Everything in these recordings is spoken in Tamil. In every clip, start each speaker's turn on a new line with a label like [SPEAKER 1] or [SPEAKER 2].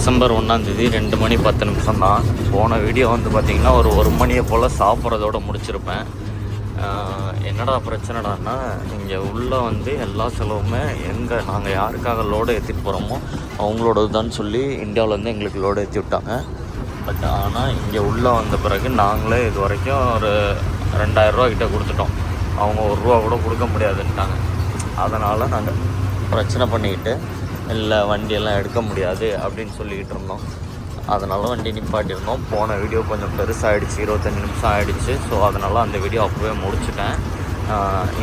[SPEAKER 1] டிசம்பர் 1 2 மணி 10 நிமிஷம் தான். போன வீடியோ வந்து பார்த்திங்கன்னா ஒரு மணியை போல் சாப்பிட்றதோடு முடிச்சிருப்பேன். என்னடா பிரச்சனைடான்னா, இங்கே உள்ளே வந்து எல்லா செலவுமே நாங்கள் யாருக்காக லோடு ஏற்றிட்டு போகிறோமோ அவங்களோடது தான் சொல்லி இந்தியாவிலேருந்து எங்களுக்கு லோடு ஏற்றி விட்டாங்க. பட் ஆனால் இங்கே உள்ளே வந்த பிறகு நாங்களே இது வரைக்கும் ஒரு 2000 ரூபா கிட்டே கொடுத்துட்டோம். அவங்க ₹1 கூட கொடுக்க முடியாதுன்ட்டாங்க. அதனால் நாங்கள் பிரச்சனை பண்ணிக்கிட்டு இல்லை வண்டியெல்லாம் எடுக்க முடியாது அப்படின்னு சொல்லிக்கிட்டு இருந்தோம். அதனால் வண்டி நிப்பாட்டியிருந்தோம். போன வீடியோ கொஞ்சம் பெருசாகிடுச்சு, 25 நிமிஷம் ஆகிடுச்சு. ஸோ அதனால் அந்த வீடியோ அப்போவே முடிச்சுட்டேன்.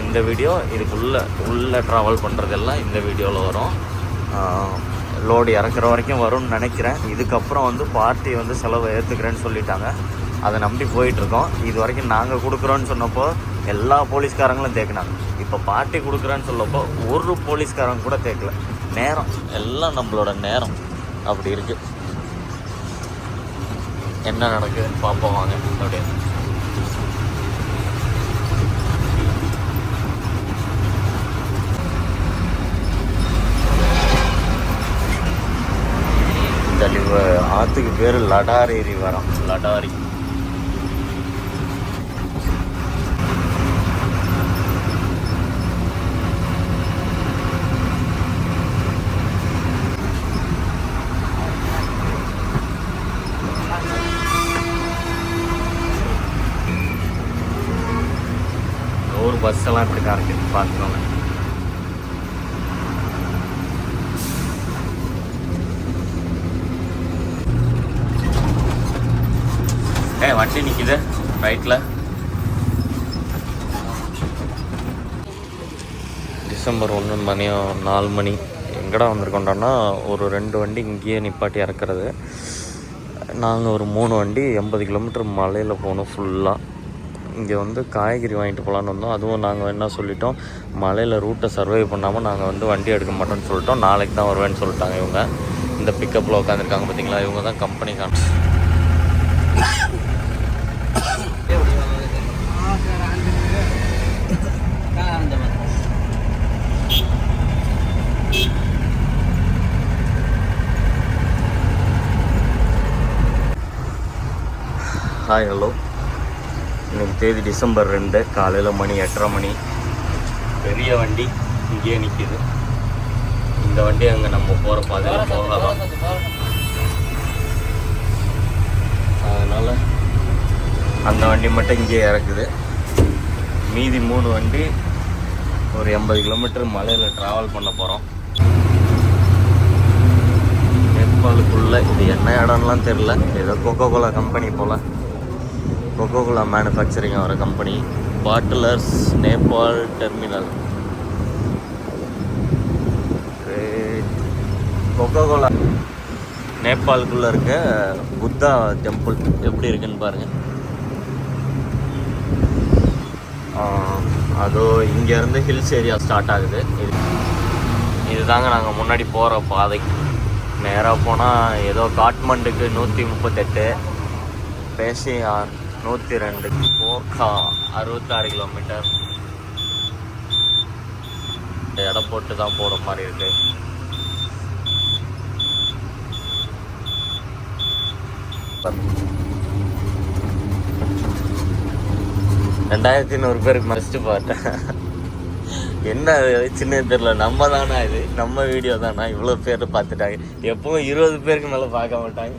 [SPEAKER 1] இந்த வீடியோ உள்ளே ட்ராவல் பண்ணுறதெல்லாம் இந்த வீடியோவில் வரும். லோடு இறக்குற வரைக்கும் வரும்னு நினைக்கிறேன். இதுக்கப்புறம் வந்து பார்ட்டி வந்து செலவை ஏற்றுக்கிறேன்னு சொல்லிட்டாங்க. அதை நம்பி போயிட்டுருக்கோம். இது வரைக்கும் நாங்கள் கொடுக்குறோன்னு சொன்னப்போ எல்லா போலீஸ்காரங்களும் தேக்கினாங்க. இப்போ பார்ட்டி கொடுக்குறேன்னு சொல்லப்போ ஒரு போலீஸ்காரங்க கூட தேக்கல. நேரம் எல்லாம் நம்மளோட நேரம் அப்படி இருக்குது. என்ன நடக்குதுன்னு பார்ப்போம் வாங்க. அப்படியே தெளிவு ஆற்றுக்கு பேர் லடார் ஏரி வரோம். லடாரி ஒரு பஸ் எல்லாம் இப்படி தான் இருக்குது, பார்த்துக்கோங்க. வண்டி நிற்கிது ரைட்டில். டிசம்பர் 1 மணியும் 4 மணி. எங்கடா வந்திருக்கோண்டோன்னா ஒரு 2 வண்டி இங்கேயே நிப்பாட்டி இறக்குறது. நாங்கள் ஒரு 3 வண்டி 80 கிலோமீட்டர் மலையில் போகணும் ஃபுல்லாக. இங்கே வந்து காய்கறி வாங்கிட்டு போகலான்னு வந்தோம். அதுவும் நாங்கள் என்ன சொல்லிட்டோம், மலையில் ரூட்டை சர்வை பண்ணாமல் நாங்கள் வந்து வண்டி எடுக்க மாட்டோம்னு சொல்லிட்டோம். நாளைக்கு தான் வருவேன்னு சொல்லிட்டாங்க இவங்க. இந்த பிக்கப்பில் உட்காந்துருக்காங்க பார்த்தீங்களா, இவங்க தான் கம்பெனி ஹாய் ஹலோ. இன்றைக்கி தேதி டிசம்பர் 2, காலையில் மணி 8:30 மணி. பெரிய வண்டி இங்கேயே நிற்கிது. இந்த வண்டி அங்கே நம்ம போகிற பாதையில் போகலாம். அதனால் அந்த வண்டி மட்டும் இங்கேயே இறக்குது. மீதி 3 வண்டி ஒரு 80 கிலோமீட்டர் மலையில் ட்ராவல் பண்ண போகிறோம். நேபாளுக்குள்ளே இது என்ன இடம்லாம் தெரில. ஏதோ கோகோகோலா கம்பெனி போல், கோகோகோலா மேனுஃபேக்சரிங் வர கம்பெனி. பாட்டிலர்ஸ் நேபாள் டெர்மினல். கோகோகோலா நேபாளுக்குள்ளே இருக்க புத்தா டெம்பிள் எப்படி இருக்குன்னு பாருங்கள். அதோ இங்கேருந்து ஹில்ஸ் ஏரியா ஸ்டார்ட் ஆகுது. இதுதாங்க நாங்கள் முன்னாடி போகிற பாதை. நேராக போனால் ஏதோ காட்மண்டுக்கு 138, பேசியார் 102, போர்க்கா 66 கிலோமீட்டர். எடை போட்டு தான் போகிற மாதிரி இருக்குது. $2100 பேருக்கு மறைச்சிட்டு பார்த்தேன். என்ன சின்ன தெரியல. நம்ம தானா இது, நம்ம வீடியோ தானா இவ்வளோ பேர் பார்த்துட்டாங்க. எப்பவும் 20 பேருக்கு மேலே பார்க்க மாட்டாங்க.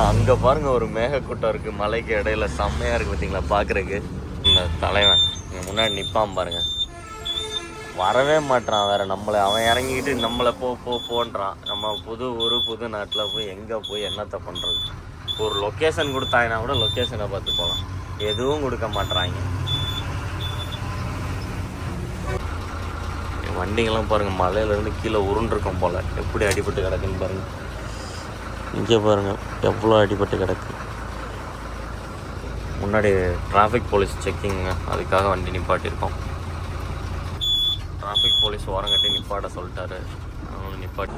[SPEAKER 1] அங்கே பாருங்கள் ஒரு மேகக்கூட்டம் இருக்குது மலைக்கு இடையில. செம்மையாக இருக்குது பார்த்தீங்களா பார்க்குறக்கு. இந்த தலைவன் இங்கே முன்னாடி நிற்பான் பாருங்கள். வரவே மாட்டான் வேறு. அவன் இறங்கிக்கிட்டு நம்மளை போன்றான். நம்ம புது ஊர் புது நாட்டில் போய் எங்கே போய் என்னத்தை பண்ணுறது. ஒரு லொக்கேஷன் கொடுத்தாங்கன்னா கூட லொக்கேஷனை பார்த்து போகலாம். எதுவும் கொடுக்க மாட்டுறாங்க. வண்டிங்கெல்லாம் பாருங்கள் மலையிலேருந்து கீழே உருண்டிருக்கும் போல். எப்படி அடிபட்டு கிடக்குன்னு பாருங்கள். இங்கே பாருங்கள் எவ்வளோ அடிபட்டு கிடக்கு. முன்னாடி டிராஃபிக் போலீஸ் செக்கிங்க, அதுக்காக வண்டி நிப்பாட்டியிருக்கோம். டிராஃபிக் போலீஸ் ஓரங்கட்டி நிப்பாட்ட சொல்லிட்டாரு. அவனு நிப்பாட்டி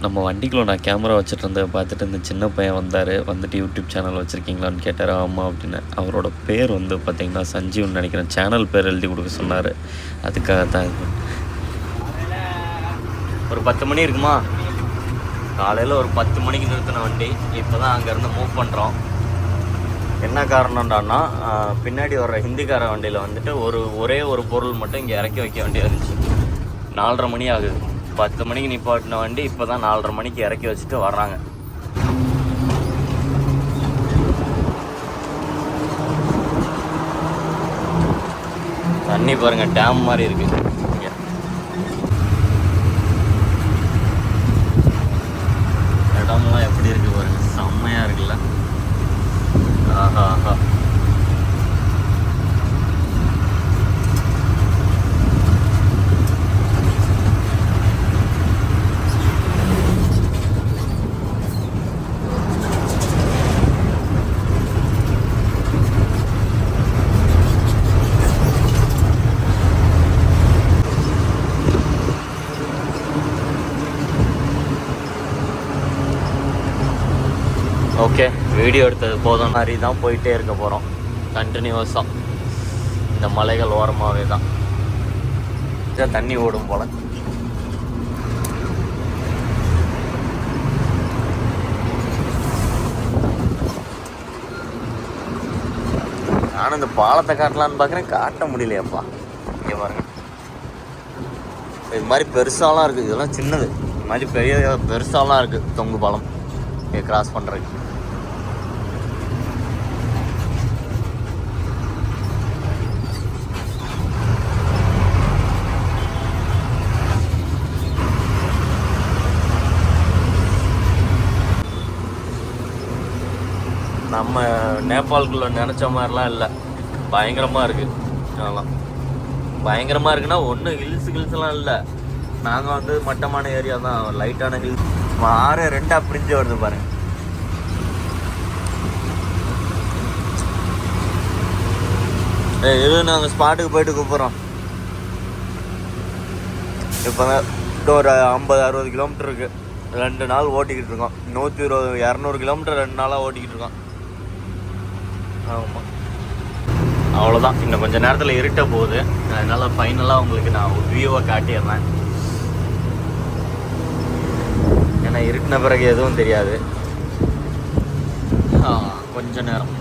[SPEAKER 2] நம்ம வண்டிக்குள்ள நான் கேமரா வச்சுட்டு இருந்ததை பார்த்துட்டு இந்த சின்ன பையன் வந்தார். வந்துட்டு யூடியூப் சேனல் வச்சுருக்கீங்களான்னு கேட்டார். ஆமாம் அப்படின்னு. அவரோட பேர் வந்து பார்த்திங்கன்னா சஞ்சீவ்னு நினைக்கிறேன். சேனல் பேர் எழுதி கொடுக்க சொன்னார். அதுக்காக தான் இது.
[SPEAKER 1] ஒரு 10 மணி இருக்குமா, காலையில் ஒரு 10 மணிக்கு நிறுத்தின வண்டி. இப்போ தான் அங்கேருந்து மூவ் பண்ணுறோம். என்ன காரணம்டான்னா, பின்னாடி வர்ற ஹிந்திக்கார வண்டியில் வந்துட்டு ஒரே ஒரு பொருள் மட்டும் இங்கே இறக்கி வைக்க வேண்டியது இருந்துச்சு. 4:30 மணி ஆகுது. 10 மணிக்கு நிப்பாட்டின வண்டி இப்போ தான் 4:30 மணிக்கு இறக்கி வச்சுட்டு வர்றாங்க. தண்ணி பாருங்கள், டேம் மாதிரி இருக்குது. இடம்லாம் எப்படி இருக்குது பாருங்கள், செம்மையாக இருக்குல்ல. ஆஹா ஆஹா. ஓகே, வீடியோ எடுத்தது போதும். மாதிரி தான் போயிட்டே இருக்க போகிறோம் கண்டினியூஸாக. இந்த மலைகள் ஓரமாகவே தான் தண்ணி ஓடும் போல். நானும் இந்த பாலத்தை காட்டலான்னு பார்க்குறேன், காட்ட முடியலையாப்பா. இங்கே பாருங்க, இது மாதிரி பெருசாலாம் இருக்குது. இதெல்லாம் சின்னது. இது மாதிரி பெருசாலாம் இருக்குது தொங்கு பாலம் இங்கே கிராஸ் பண்ணுறதுக்கு. நம்ம நேபாளுக்குள்ளே நினச்ச மாதிரிலாம் இல்லை, பயங்கரமாக இருக்குது. அதெல்லாம் பயங்கரமாக இருக்குன்னா ஒன்றும் ஹில்ஸ்லாம் இல்லை. நாங்கள் வந்து மட்டமான ஏரியா தான், லைட்டான ஹில்ஸ். 6-2 பிரிஞ்சு வருது பாருங்க. இது நாங்கள் ஸ்பாட்டுக்கு போயிட்டு கூப்பிட்றோம். இப்போ ஒரு 50-60 கிலோமீட்டர் இருக்குது. 2 நாள் ஓட்டிக்கிட்டு இருக்கோம். 120-200 கிலோமீட்டர் 2 நாளாக ஓட்டிக்கிட்டு இருக்கோம். ஆமாம், அவ்வளோதான். இன்னும் கொஞ்சம் நேரத்தில் இருட்ட போகுது. அதனால் ஃபைனலாக உங்களுக்கு நான் வியூவை காட்டிடுறேன். ஏன்னா இருட்டின பிறகு எதுவும் தெரியாது. கொஞ்ச நேரம்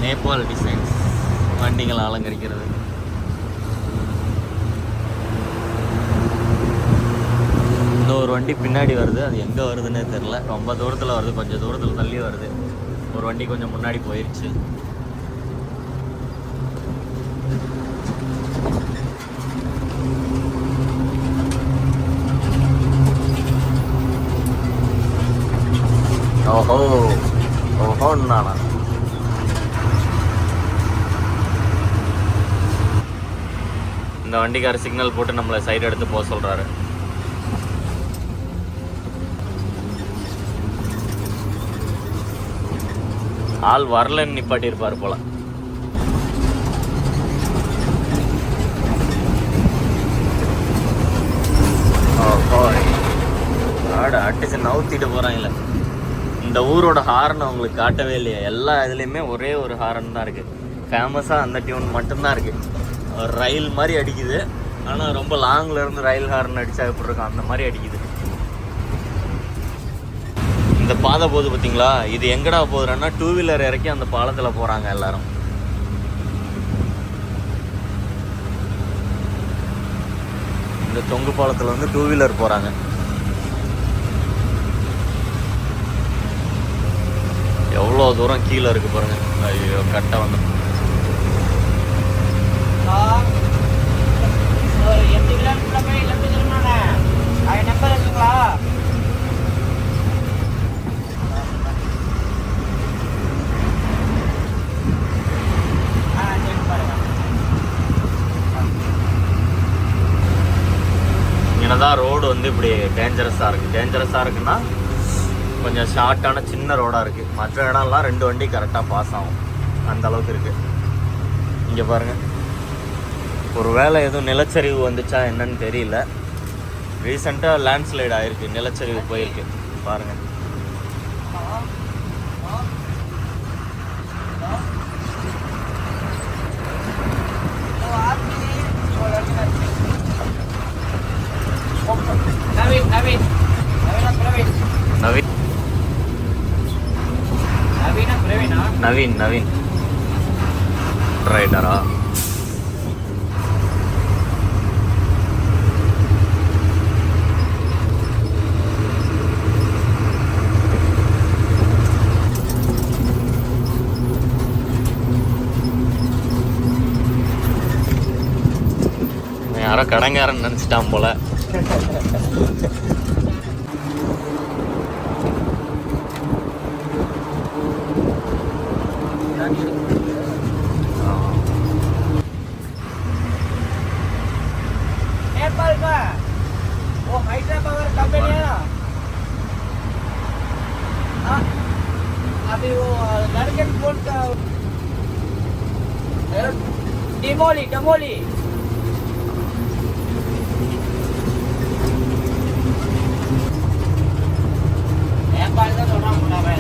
[SPEAKER 1] நேபாள் டிசைன்ஸ் வண்டிகளை அலங்கரிக்கிறது. இன்னொரு வண்டி பின்னாடி வருது. அது எங்கே வருதுன்னே தெரில. ரொம்ப தூரத்தில் வருது, கொஞ்சம் தூரத்தில் தள்ளி வருது. ஒரு வண்டி கொஞ்சம் முன்னாடி போயிடுச்சு. ஓஹோ ஓஹோண்ணா, இந்த வண்டிக்கார சிக்னல் போட்டு நம்மளை சைடு எடுத்து போக சொல்கிறாரு. ஆள் வரலன்னு நிப்பாட்டியிருப்பார் போல. அடிச்சு நவுத்திட்டு போகிறாங்களே. இந்த ஊரோட ஹார்ன் அவங்களுக்கு காட்டவே இல்லையா? எல்லா இதுலேயுமே ஒரே ஒரு ஹார்ன் தான் இருக்குது. ஃபேமஸாக அந்த டியூன் மட்டும்தான் இருக்குது. ரயில் மாதிரி அடிக்குது. ஆனால் ரொம்ப லாங்கில் இருந்து ரயில் ஹார்ன் அடித்தா எப்படி இருக்கும் அந்த மாதிரி அடிக்குது. இந்த பாதை போகுது பார்த்தீங்களா? இது எங்கடா போகுதுன்னா 2 வீலர் இறக்கி அந்த பாலத்தில் போகிறாங்க எல்லாரும். இந்த தொங்கு பாலத்தில் வந்து 2 வீலர் போகிறாங்க. எவ்வளோ தூரம் கீழே இருக்கு பாருங்க. ஐயோ, கட்டை வந்து இங்கதான் ரோடு வந்து இப்படி டேஞ்சரஸாக இருக்குது. டேஞ்சரஸாக இருக்குன்னா கொஞ்சம் ஷார்ட்டான சின்ன ரோடாக இருக்குது. மற்ற இடம்லாம் 2 வண்டி கரெக்டாக பாஸ் ஆகும், அந்த அளவுக்கு இருக்குது. இங்கே பாருங்கள், ஒரு வேளை எதுவும் நிலச்சரிவு வந்துச்சா என்னன்னு தெரியல. ரீசெண்டாக லேண்ட்ஸ்லைட் ஆகிருக்கு, நிலச்சரிவு போயிருக்கு பாருங்கள். நவீன் நவீன் ரைடரா? யாரோ கடங்காரன் நினச்சிட்டான் போல.
[SPEAKER 3] नेपाल का वो हाइड्रोपावर कंपनी है ना, हाँ अभी वो लड़के फोन का डिमोली डमोली नेपाल का थोड़ा मुना है.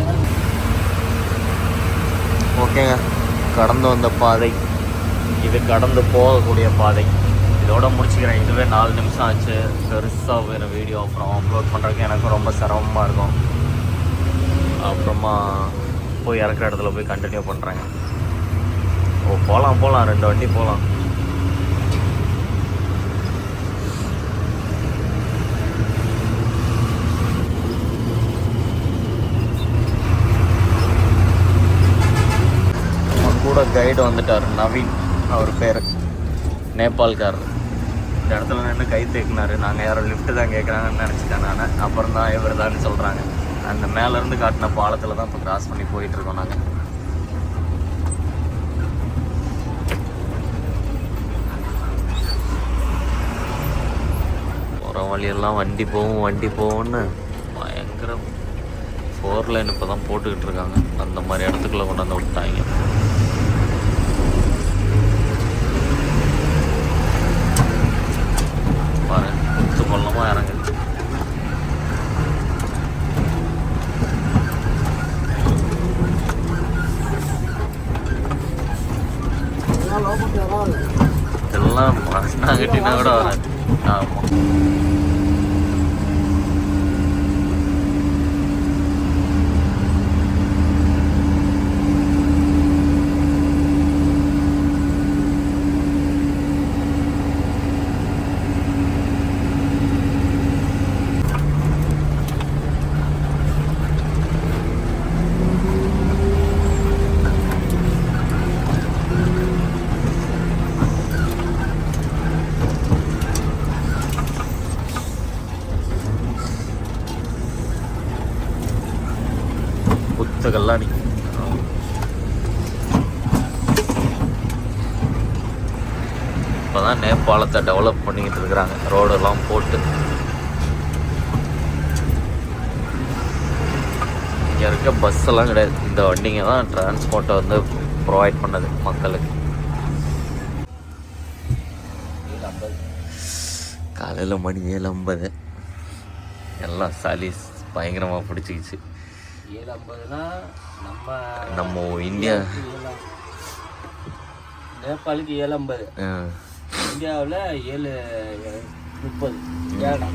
[SPEAKER 1] ஓகேங்க, கடந்து வந்த பாதை இது, கடந்து போகக்கூடிய பாதை. இதோட முடிச்சுக்கிறேன். இதுவே 4 நிமிஷம் ஆச்சு. பெருசாக வேறு வீடியோ அப்புறம் அப்லோட் பண்ணுறதுக்கு எனக்கு ரொம்ப சிரமமாக இருக்கும். அப்புறமா போய் இறக்குற இடத்துல போய் கண்டினியூ பண்ணுறேங்க. ஓ போகலாம் 2 வண்டி போகலாம். கூட கைடு வந்துட்டார், நவீன் அவர் பேர், நேபாள்காரர். இந்த இடத்துல நின்று கை தேக்கினார். நாங்கள் யாரும் லிஃப்ட்டு தான் கேட்குறாங்கன்னு நினச்சிட்டேன் நான். அப்புறம் தான் இவர் தான் சொல்கிறாங்க. அந்த மேலேருந்து காட்டின பாலத்தில் தான் இப்போ கிராஸ் பண்ணி போயிட்டுருக்கோம் நாங்கள். போகிற வழியெல்லாம் வண்டி போகும்னு பயங்கர 4 லைன் இப்போ தான் போட்டுக்கிட்டு இருக்காங்க. அந்த மாதிரி இடத்துக்குள்ளே கொண்டாந்து விட்டாங்க. குத்து பள்ளமாக இறங்குது. இதெல்லாம் கட்டினா கூட வராது. ஆமாம், கல்லாடி. இப்போதான் நேபாளத்தை டெவலப் பண்ணிக்கிட்டு இருக்கிறாங்க, ரோடெல்லாம் போட்டு. இங்கே இருக்க பஸ் எல்லாம் கிடையாது. இந்த வண்டிங்க தான் டிரான்ஸ்போர்ட்டை வந்து ப்ரொவைட் பண்ணது மக்களுக்கு. காலையில் மணி 7:50. எல்லாம் சளி பயங்கரமாக பிடிச்சிக்கிச்சு.
[SPEAKER 3] 7:50னா
[SPEAKER 1] நம்ம இந்தியா,
[SPEAKER 3] நேபாளுக்கு 7:50, இந்தியாவில் 7:30.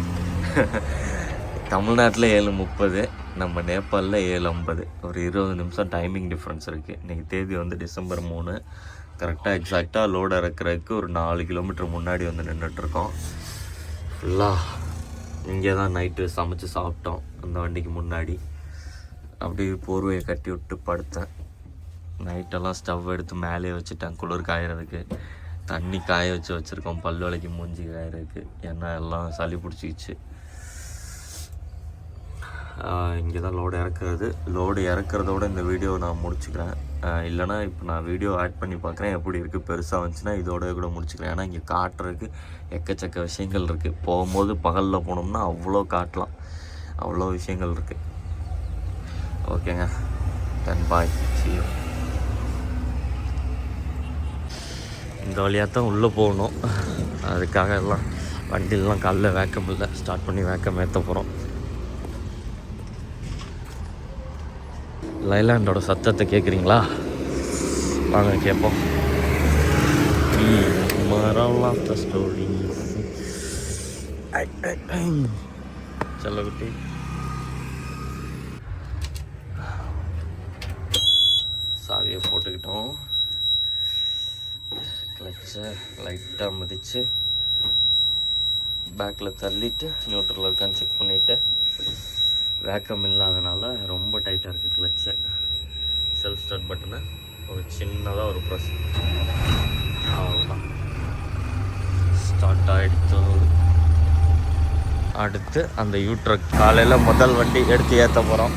[SPEAKER 1] தமிழ்நாட்டில் 7:30, நம்ம நேபாளில் 7:50. ஒரு 20 நிமிஷம் டைமிங் டிஃப்ரென்ஸ் இருக்குது. இன்றைக்கி தேதி வந்து டிசம்பர் 3. கரெக்டாக எக்ஸாக்டாக லோடு இறக்குறதுக்கு ஒரு 4 கிலோமீட்டர் முன்னாடி வந்து நின்றுட்டுருக்கோம். ஃபுல்லாக இங்கே தான் நைட்டு சமைச்சு சாப்பிட்டோம், அந்த வண்டிக்கு முன்னாடி. அப்படியே போர்வையை கட்டி விட்டு படுத்தேன். நைட்டெல்லாம் ஸ்டவ் எடுத்து மேலே வச்சுட்டேன் குளிர் காயறதுக்கு. தண்ணி காய வச்சுருக்கோம் பல் விலைக்கு மூஞ்சி காயறதுக்கு. ஏன்னா எல்லாம் சளி பிடிச்சிக்கிச்சு. இங்கே தான் லோடு இறக்குறது. லோடு இறக்குறதோட இந்த வீடியோ நான் முடிச்சுக்கிறேன். இல்லைனா இப்போ நான் வீடியோ ஆட் பண்ணி பார்க்குறேன் எப்படி இருக்குது. பெருசாக வந்துச்சுன்னா இதோட கூட முடிச்சுக்கிறேன். ஏன்னா இங்கே காட்டுறதுக்கு எக்கச்சக்க விஷயங்கள் இருக்குது. போகும்போது பகலில் போனோம்னா அவ்வளோ காட்டலாம், அவ்வளோ விஷயங்கள் இருக்குது. ஓகேங்க, தென் பாய், see you. இந்த வழியாக தான் உள்ளே போகணும். அதுக்காக எல்லாம் வண்டிலலாம் காலைல வேக்கம் இல்லை, ஸ்டார்ட் பண்ணி வேக்கம் ஏற்ற போகிறோம். லைலாண்டோட சத்தத்தை கேட்குறீங்களா? வாங்க கேட்போம். மரம் த ஸ்டோரிஸ். செல்லகுட்டி சாவியை போட்டுக்கிட்டோம். கிளச்சை லைட்டாக மிதித்து பேக்கில் தள்ளிட்டு நியூட்ரல் இருக்கான்னு செக் பண்ணிவிட்டு, வேக்கம் இல்லாதனால ரொம்ப டைட்டாக இருக்குது கிளச்சை. செல்ஃப் ஸ்டார்ட் பட்டனை ஒரு சின்னதாக ஒரு ப்ரெஸ், அவ்வளோதான், ஸ்டார்ட் ஆகிடுச்சு. அடுத்து அந்த யூட்ரக் காலையில் முதல் வண்டி எடுத்து ஏற்ற போகிறோம்.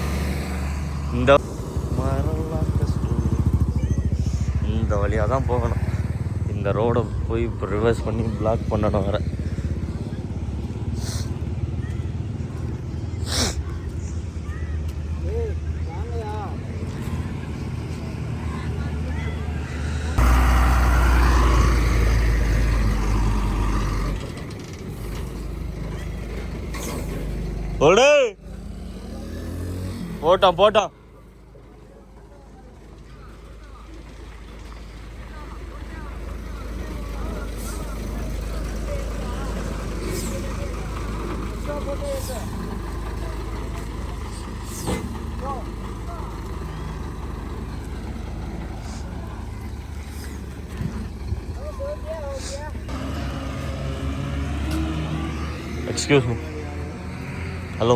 [SPEAKER 1] இந்த வழியாக தான் போகணும். இந்த ரோடை போய் இப்போ ரிவர்ஸ் பண்ணி பிளாக் பண்ணணும் வர. போட்டான் போட்டான். Excuse me. Hello.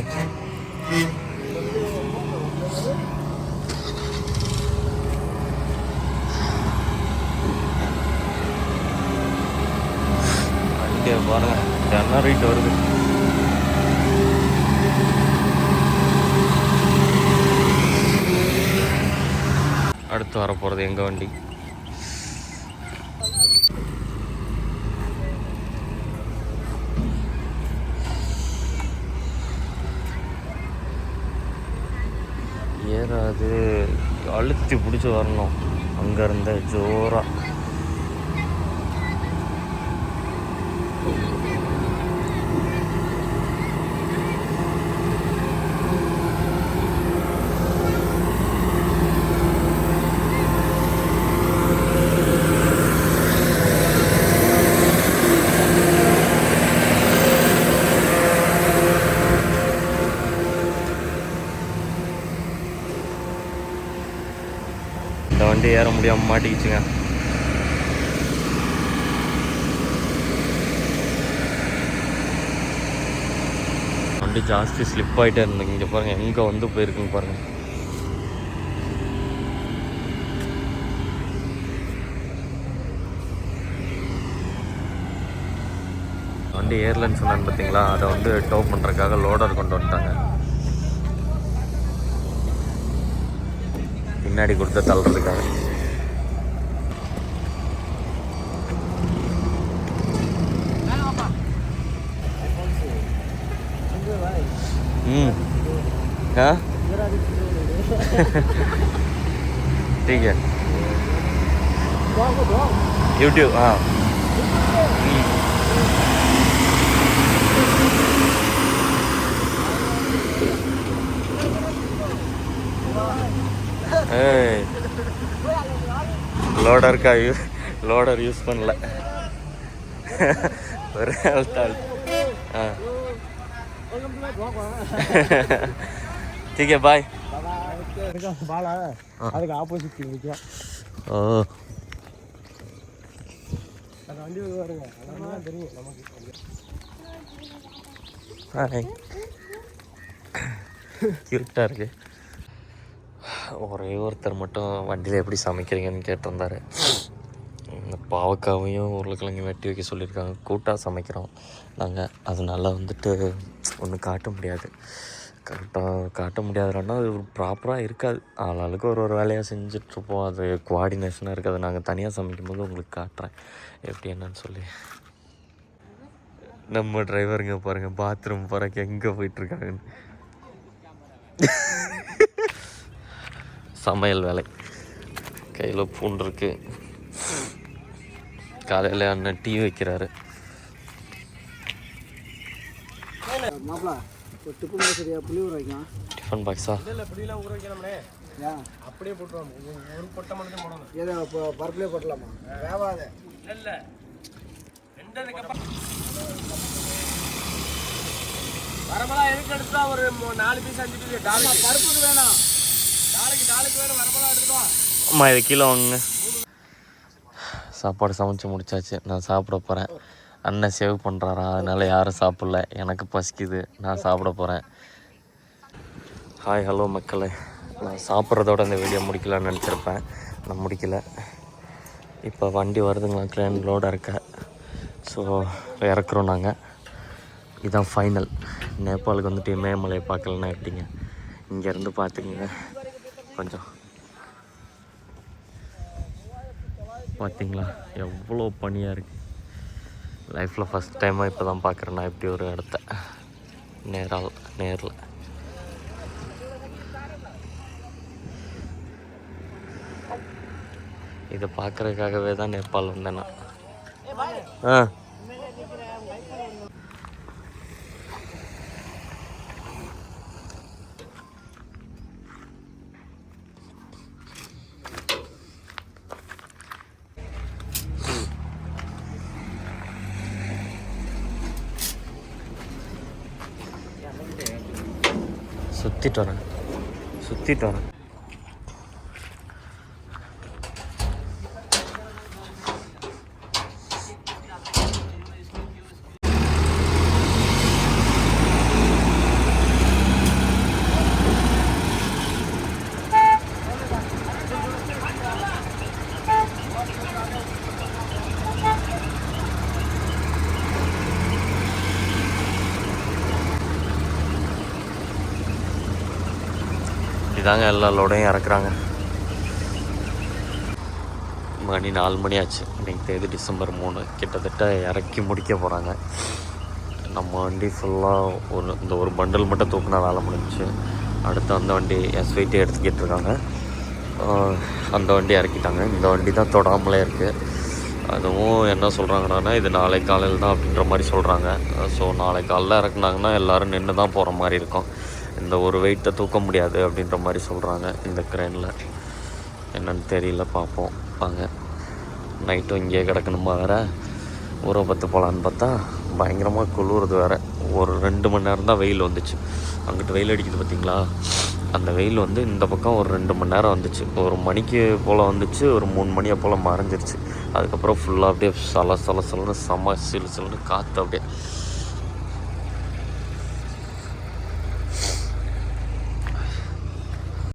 [SPEAKER 1] வண்டியை பாருங்க, ஜெனரேட் வருது. அடுத்து வர போகிறது எங்கள் வண்டி. ஏறாது, அழுத்தி பிடிச்சி வரணும் அங்கேருந்த ஜோராக. இந்த வண்டி ஏற முடியாமல் மாட்டிக்கிச்சுங்க. வண்டி ஜாஸ்தி ஸ்லிப் ஆகிட்டே இருந்தேங்க. இங்கே பாருங்கள் எங்கே வந்து போயிருக்குன்னு பாருங்கள். வண்டி ஏர்லன்னு சொன்னான்னு பார்த்தீங்களா, அதை வந்து டோ பண்ணுறதுக்காக லோடர் கொண்டு வந்துட்டாங்க. பின்னாடி கொடுத்து தள்ளுறதுக்காக. हाँ ठीक है, YouTube हाँ. லோடர் லோடர் யூஸ் பண்ணல. ஒரு ஆள். ठीक है बाय.
[SPEAKER 3] அதுக்கு ஆப்போசிட் நிற்கும்.
[SPEAKER 1] ஓ
[SPEAKER 3] அந்த வண்டி வருங்க, அதெல்லாம் தெரியும் நமக்கு.
[SPEAKER 1] ஹாய், க்யூட்டாக இருக்குது. ஒரே ஒருத்தர் மட்டும் வண்டியில் எப்படி சமைக்கிறீங்கன்னு கேட்டிருந்தாரு. இந்த பாவக்காவையும் உருளைக்கிழங்கு வெட்டி வைக்க சொல்லியிருக்காங்க. கூட்டாக சமைக்கிறோம் நாங்கள். அதனால வந்துட்டு ஒன்றும் காட்ட முடியாது. காட்ட முடியாதுன்னா அது ப்ராப்பராக இருக்காது. ஆளாளுக்கு ஒரு வேலையாக செஞ்சிட்ருப்போம். அது கோஆர்டினேஷனாக இருக்காது. நாங்கள் தனியாக சமைக்கும்போது உங்களுக்கு காட்டுறேன் எப்படி என்னன்னு சொல்லி. நம்ம டிரைவருங்க பாருங்கள், பாத்ரூம் போகிறக்கு எங்கே போயிட்டுருக்காங்கன்னு. சமையல் வேலை. கையில் பூண்டு இருக்குது. காலையில் அண்ணன் டீ வைக்கிறாரு.
[SPEAKER 3] மாப்பிள ஒரு டிஃபன் சரியா புளி ஊற வைக்கலாம்.
[SPEAKER 1] டிஃபன் பாக்ஸா?
[SPEAKER 4] இல்லை புளியெல்லாம் ஊற வைக்கலாம்னே.
[SPEAKER 3] ஏன்
[SPEAKER 4] அப்படியே போட்டுருவோம். ஒரு கொட்டை மட்டும் போடணும்.
[SPEAKER 3] ஏதோ இப்போ பருப்புலேயே போட்டலாமா? வேவாத
[SPEAKER 4] இல்லை ரெண்டதுக்கப்புறம் வரமெல்லாம் எதுக்கு எடுத்தா ஒரு 4 பீஸ் 5 பீஸ் டாலுக்கு
[SPEAKER 3] பருப்புக்கு வேணாம்.
[SPEAKER 4] டாலுக்கு வேணும். வரமெல்லாம் எடுத்துக்கோ.
[SPEAKER 1] அம்மா இது கீழே வாங்குங்க. சாப்பாடு சமைச்சு முடிச்சாச்சு. நான் சாப்பிட போகிறேன். அண்ணன் சேவ் பண்ணுறாரா, அதனால் யாரும் சாப்பிடல. எனக்கு பசிக்குது, நான் சாப்பிட போகிறேன். ஹாய் ஹலோ மக்களே. நான் சாப்பிட்றதோட இந்த வீடியோ முடிக்கலான்னு நினச்சிருப்பேன். நான் முடிக்கல. இப்போ வண்டி வருதுங்களா, ட்ரெயின் லோடாக இருக்க. ஸோ இறக்குறோம் நாங்கள். இதுதான் ஃபைனல். நேபாளுக்கு வந்துட்டு இமயமலையை பார்க்கலன்னா எப்படிங்க? இங்கேருந்து பார்த்துக்குங்க. கொஞ்சம் பார்த்தீங்களா எவ்வளோ பனியாக இருக்குது. லைஃப்பில் ஃபஸ்ட் டைமாக இப்போ தான் பார்க்குறேன் நான் இப்படி ஒரு இடத்த நேரில். இதை பார்க்குறதுக்காகவே தான் நேபாள் வந்தேன் நான். சுற்றிட்டு வரேன். இதாங்க எல்லா லோடையும் இறக்குறாங்க. மணி 4 மணி ஆச்சு. இன்றைக்கி தேதி December 3. கிட்டத்தட்ட இறக்கி முடிக்க போகிறாங்க. நம்ம வண்டி ஃபுல்லாக இந்த ஒரு பண்டல் மட்டும் தூக்குனா வேலை முடிஞ்சிச்சு. அடுத்து அந்த வண்டி எஸ்வைட்டே எடுத்துக்கிட்டு இருக்காங்க. அந்த வண்டி இறக்கிட்டாங்க. இந்த வண்டி தான் தொடாமலே இருக்குது. அதுவும் என்ன சொல்கிறாங்கன்னா இது நாளை காலையில் தான் அப்படின்ற மாதிரி சொல்கிறாங்க. ஸோ நாளை காலையில் இறக்குனாங்கன்னா எல்லோரும் நின்று தான் போகிற மாதிரி இருக்கும். இந்த ஒரு வெயிட்டை தூக்க முடியாது அப்படின்ற மாதிரி சொல்கிறாங்க இந்த க்ரெயினில். என்னன்னு தெரியல, பார்ப்போம் வாங்க. நைட்டும் இங்கேயே கிடக்கணுமா வேறு. ஊரை பற்று போகலான்னு பார்த்தா பயங்கரமாக குளிருது வேறு. ஒரு 2 மணி நேரம் தான் வெயில் வந்துச்சு. அங்கிட்டு வெயில் அடிக்குது பார்த்தீங்களா? அந்த வெயில் வந்து இந்த பக்கம் ஒரு 2 மணி நேரம் வந்துச்சு. ஒரு மணிக்கு போல் வந்துச்சு, ஒரு 3 மணியை போல் மறைஞ்சிருச்சு. அதுக்கப்புறம் ஃபுல்லாக அப்படியே சலன்னு செம்ம சிலுன்னு காற்று அப்படியே